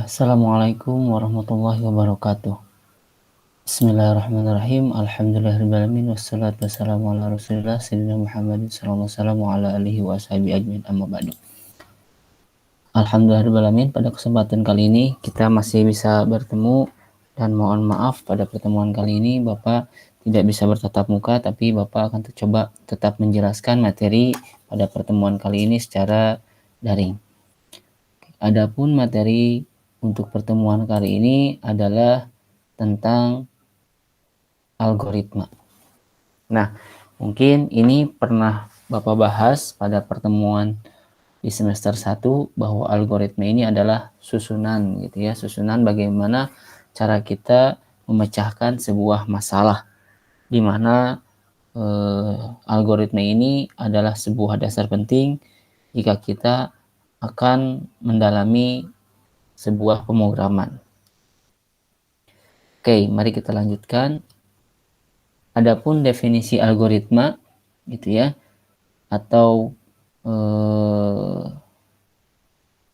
Assalamualaikum warahmatullahi wabarakatuh. Bismillahirrahmanirrahim. Alhamdulillahirrahmanirrahim. Wassalatu wassalamu ala rasulillah Sayyidina Muhammadin sallallahu alaihi wasallam wa ala alihi wa ashabihi ajmain amma ba'du. Alhamdulillahirrahmanirrahim. Pada kesempatan kali ini kita masih bisa bertemu, dan mohon maaf pada pertemuan kali ini Bapak tidak bisa bertatap muka, tapi Bapak akan coba tetap menjelaskan materi pada pertemuan kali ini secara daring. Adapun materi untuk pertemuan kali ini adalah tentang algoritma. Nah, mungkin ini pernah Bapak bahas pada pertemuan di semester 1 bahwa algoritma ini adalah susunan gitu ya, susunan bagaimana cara kita memecahkan sebuah masalah, di mana algoritma ini adalah sebuah dasar penting jika kita akan mendalami sebuah pemrograman. Oke, mari kita lanjutkan. Adapun definisi algoritma gitu ya, atau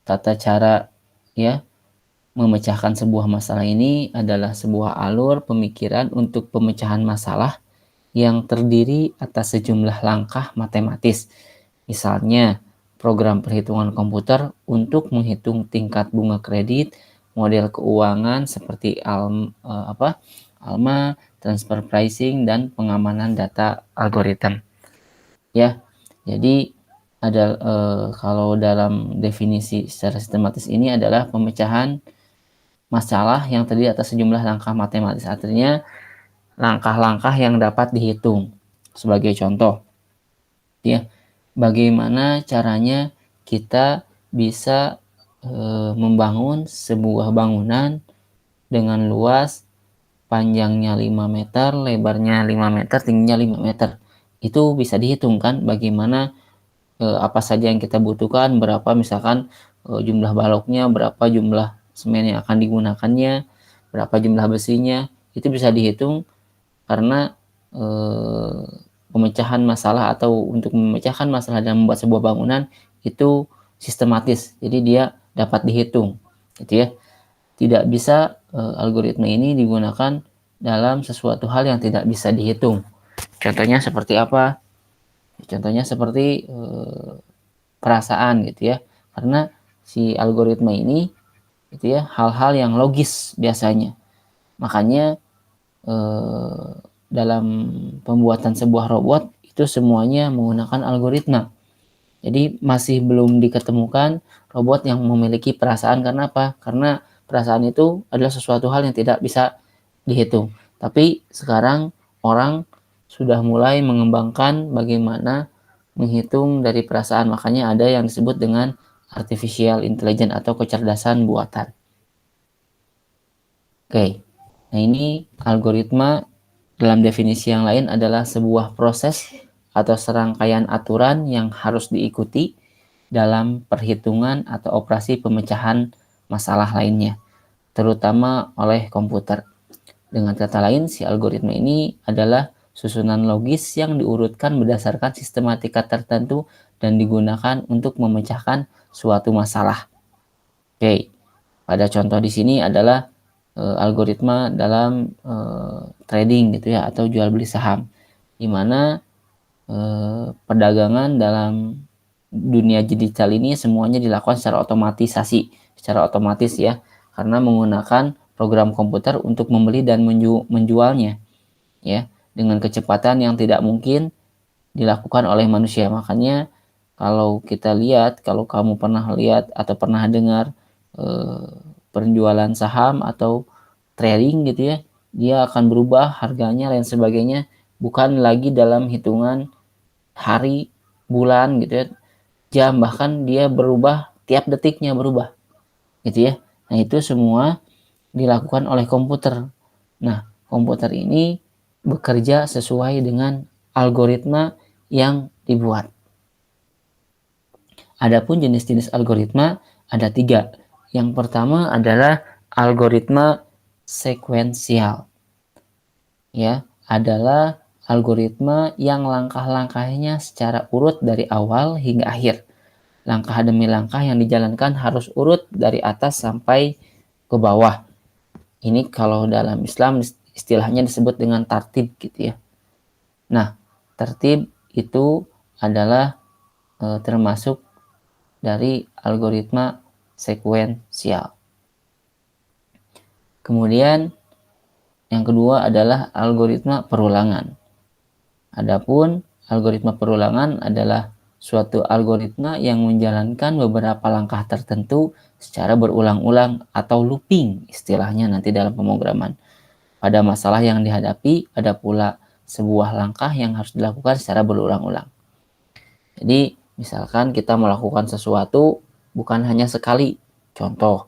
tata cara ya memecahkan sebuah masalah ini adalah sebuah alur pemikiran untuk pemecahan masalah yang terdiri atas sejumlah langkah matematis. Misalnya, program perhitungan komputer untuk menghitung tingkat bunga kredit, model keuangan seperti ALMA, transfer pricing, dan pengamanan data algoritma. Ya, jadi ada kalau dalam definisi secara sistematis ini adalah pemecahan masalah yang terdiri atas sejumlah langkah matematis, artinya langkah-langkah yang dapat dihitung. Sebagai contoh, ya, bagaimana caranya kita bisa membangun sebuah bangunan dengan luas panjangnya 5 meter, lebarnya 5 meter, tingginya 5 meter. Itu bisa dihitung kan, bagaimana apa saja yang kita butuhkan, berapa misalkan jumlah baloknya, berapa jumlah semen yang akan digunakannya, berapa jumlah besinya, itu bisa dihitung karena pemecahan masalah atau untuk memecahkan masalah dalam membuat sebuah bangunan itu sistematis, jadi dia dapat dihitung gitu ya. Tidak bisa algoritma ini digunakan dalam sesuatu hal yang tidak bisa dihitung. Contohnya seperti apa? Contohnya seperti perasaan gitu ya, karena si algoritma ini gitu ya hal-hal yang logis biasanya, makanya dalam pembuatan sebuah robot itu semuanya menggunakan algoritma. Jadi masih belum diketemukan robot yang memiliki perasaan. Karena apa? Karena perasaan itu adalah sesuatu hal yang tidak bisa dihitung. Tapi sekarang orang sudah mulai mengembangkan bagaimana menghitung dari perasaan. Makanya ada yang disebut dengan artificial intelligence atau kecerdasan buatan. Oke, nah ini algoritma dalam definisi yang lain adalah sebuah proses atau serangkaian aturan yang harus diikuti dalam perhitungan atau operasi pemecahan masalah lainnya, terutama oleh komputer. Dengan kata lain, si algoritma ini adalah susunan logis yang diurutkan berdasarkan sistematika tertentu dan digunakan untuk memecahkan suatu masalah. Oke, pada contoh di sini adalah algoritma dalam trading gitu ya, atau jual beli saham, di mana perdagangan dalam dunia digital ini semuanya dilakukan secara otomatis ya, karena menggunakan program komputer untuk membeli dan menjualnya ya dengan kecepatan yang tidak mungkin dilakukan oleh manusia. Makanya kalau kita lihat, kalau kamu pernah lihat atau pernah dengar penjualan saham atau trading gitu ya, dia akan berubah harganya dan sebagainya, bukan lagi dalam hitungan hari, bulan gitu ya, jam, bahkan dia berubah tiap detiknya berubah gitu ya. Nah, itu semua dilakukan oleh komputer. Nah, komputer ini bekerja sesuai dengan algoritma yang dibuat. Adapun jenis-jenis algoritma ada 3. Yang pertama adalah algoritma sekuensial. Ya, adalah algoritma yang langkah-langkahnya secara urut dari awal hingga akhir. Langkah demi langkah yang dijalankan harus urut dari atas sampai ke bawah. Ini kalau dalam Islam istilahnya disebut dengan tartib gitu ya. Nah, tertib itu adalah termasuk dari algoritma sekuensial. Kemudian yang kedua adalah algoritma perulangan. Adapun algoritma perulangan adalah suatu algoritma yang menjalankan beberapa langkah tertentu secara berulang-ulang atau looping istilahnya nanti dalam pemrograman. Pada masalah yang dihadapi, ada pula sebuah langkah yang harus dilakukan secara berulang-ulang. Jadi, misalkan kita melakukan sesuatu bukan hanya sekali. Contoh,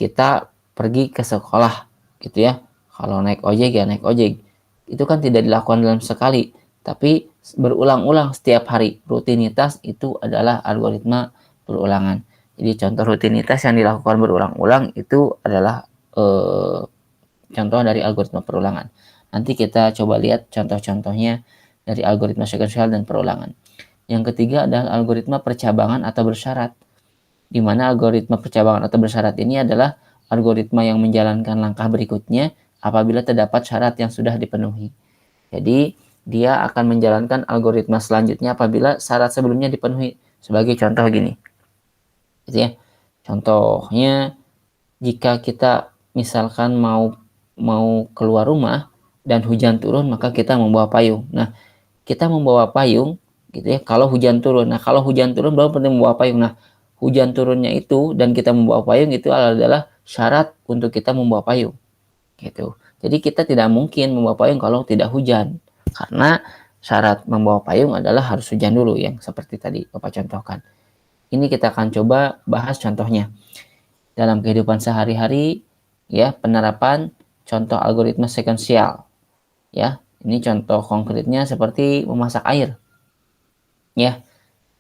kita pergi ke sekolah gitu ya. Kalau naik ojek ya naik ojek. Itu kan tidak dilakukan dalam sekali, tapi berulang-ulang setiap hari. Rutinitas itu adalah algoritma perulangan. Jadi contoh rutinitas yang dilakukan berulang-ulang itu adalah contoh dari algoritma perulangan. Nanti kita coba lihat contoh-contohnya dari algoritma sekuensial dan perulangan. Yang ketiga adalah algoritma percabangan atau bersyarat, di mana algoritma percabangan atau bersyarat ini adalah algoritma yang menjalankan langkah berikutnya apabila terdapat syarat yang sudah dipenuhi. Jadi, dia akan menjalankan algoritma selanjutnya apabila syarat sebelumnya dipenuhi. Sebagai contoh gini. Gitu ya. Contohnya, jika kita misalkan mau keluar rumah dan hujan turun, maka kita membawa payung. Nah, kita membawa payung gitu ya kalau hujan turun. Nah, kalau hujan turun baru perlu membawa payung. Nah, hujan turunnya itu dan kita membawa payung itu adalah syarat untuk kita membawa payung. Gitu. Jadi kita tidak mungkin membawa payung kalau tidak hujan. Karena syarat membawa payung adalah harus hujan dulu yang seperti tadi Bapak contohkan. Ini kita akan coba bahas contohnya. Dalam kehidupan sehari-hari ya, penerapan contoh algoritma sekuensial. Ya, ini contoh konkretnya seperti memasak air. Ya,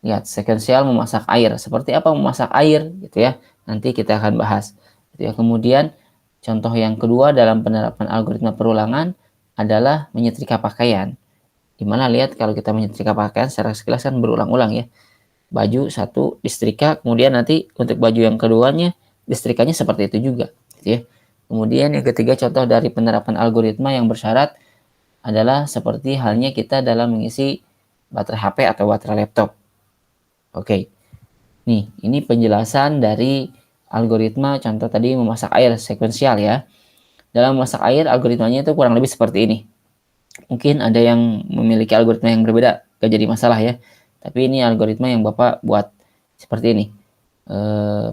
lihat sekuensial memasak air. Seperti apa memasak air gitu ya. Nanti kita akan bahas. Gitu ya. Kemudian contoh yang kedua dalam penerapan algoritma perulangan adalah menyetrika pakaian. Dimana lihat kalau kita menyetrika pakaian secara sekilas kan berulang-ulang ya. Baju satu disetrika, kemudian nanti untuk baju yang keduanya disetrikanya seperti itu juga. Gitu ya. Kemudian yang ketiga contoh dari penerapan algoritma yang bersyarat adalah seperti halnya kita dalam mengisi baterai HP atau baterai laptop. Oke. Nih, ini penjelasan dari algoritma contoh tadi memasak air sekuensial ya. Dalam memasak air algoritmanya itu kurang lebih seperti ini. Mungkin ada yang memiliki algoritma yang berbeda, gak jadi masalah ya. Tapi ini algoritma yang Bapak buat seperti ini.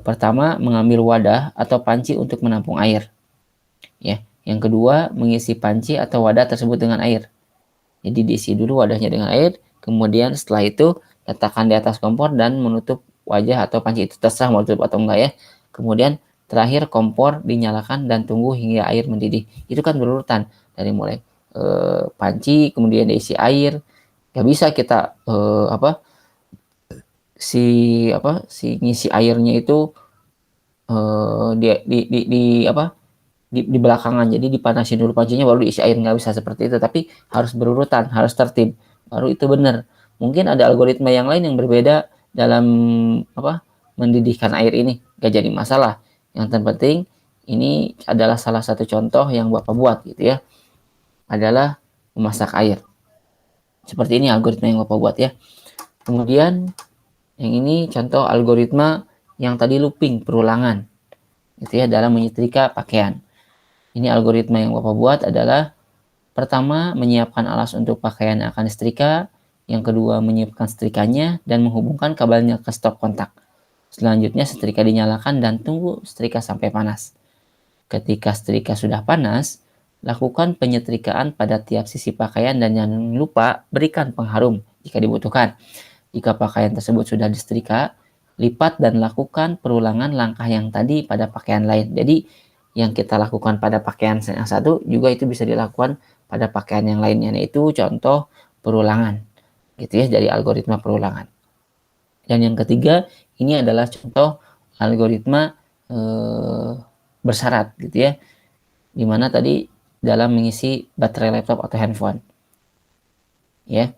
Pertama, mengambil wadah atau panci untuk menampung air. Ya. Yang kedua, mengisi panci atau wadah tersebut dengan air. Jadi diisi dulu wadahnya dengan air, kemudian setelah itu letakkan di atas kompor dan menutup wajah atau panci itu, terserah mau tutup atau enggak ya. Kemudian terakhir kompor dinyalakan dan tunggu hingga air mendidih. Itu kan berurutan dari mulai panci kemudian diisi air. Gak bisa kita si ngisi airnya itu di belakangan, jadi dipanasin dulu pancinya baru diisi air, nggak bisa seperti itu, tapi harus berurutan, harus tertib, baru itu benar. Mungkin ada algoritma yang lain yang berbeda dalam mendidihkan air ini, gak jadi masalah. Yang terpenting ini adalah salah satu contoh yang Bapak buat gitu ya, adalah memasak air. Seperti ini algoritma yang Bapak buat ya. Kemudian yang ini contoh algoritma yang tadi looping, perulangan gitu ya, dalam menyetrika pakaian. Ini algoritma yang Bapak buat adalah pertama menyiapkan alas untuk pakaian yang akan disetrika, yang kedua menyiapkan setrikanya dan menghubungkan kabelnya ke stop kontak. Selanjutnya setrika dinyalakan dan tunggu setrika sampai panas. Ketika setrika sudah panas, lakukan penyetrikaan pada tiap sisi pakaian dan jangan lupa berikan pengharum jika dibutuhkan. Jika pakaian tersebut sudah disetrika, lipat dan lakukan perulangan langkah yang tadi pada pakaian lain. Jadi yang kita lakukan pada pakaian yang satu juga itu bisa dilakukan pada pakaian yang lainnya. Nah, itu contoh perulangan gitu ya, dari algoritma perulangan. Dan yang ketiga ini adalah contoh algoritma bersyarat gitu ya, dimana tadi dalam mengisi baterai laptop atau handphone ya.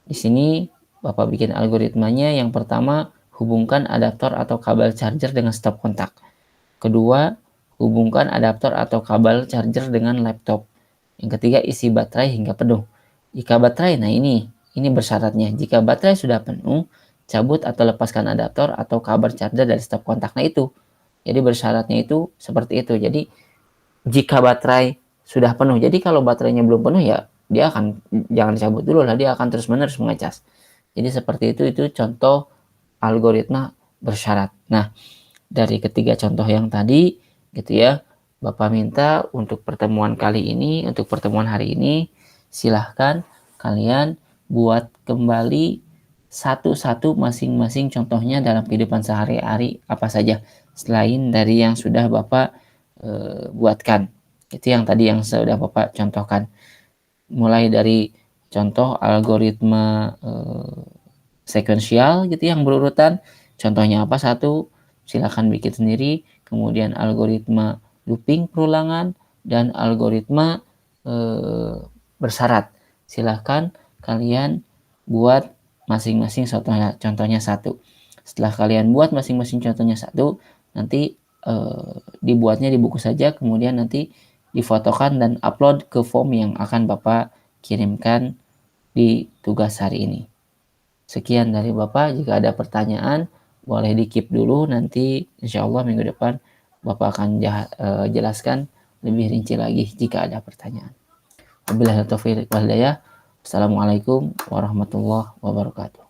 Di sini Bapak bikin algoritmanya. Yang pertama, hubungkan adaptor atau kabel charger dengan stop kontak. Kedua, hubungkan adaptor atau kabel charger dengan laptop. Yang ketiga, isi baterai hingga penuh. Jika baterai, nah ini bersyaratnya. Jika baterai sudah penuh, cabut atau lepaskan adaptor atau kabel charger dari stop kontak. Nah itu. Jadi bersyaratnya itu seperti itu. Jadi jika baterai sudah penuh, jadi kalau baterainya belum penuh ya dia akan, jangan dicabut dulu lah, dia akan terus-menerus mengecas. Jadi seperti itu contoh algoritma bersyarat. Nah, dari ketiga contoh yang tadi gitu ya, Bapak minta untuk pertemuan kali ini, untuk pertemuan hari ini, silahkan kalian buat kembali satu-satu masing-masing contohnya dalam kehidupan sehari-hari apa saja selain dari yang sudah Bapak buatkan. Itu yang tadi yang sudah Bapak contohkan. Mulai dari contoh algoritma sekuensial gitu yang berurutan. Contohnya apa? Satu, silakan bikin sendiri. Kemudian algoritma looping perulangan dan algoritma bersyarat. Silahkan kalian buat masing-masing contohnya satu. Setelah kalian buat masing-masing contohnya satu, nanti dibuatnya di buku saja, kemudian nanti difotokan dan upload ke form yang akan Bapak kirimkan di tugas hari ini. Sekian dari Bapak, jika ada pertanyaan boleh di-keep dulu, nanti insya Allah minggu depan Bapak akan jelaskan lebih rinci lagi jika ada pertanyaan. Wabillahi taufiq wal hidayah. Assalamualaikum warahmatullahi wabarakatuh.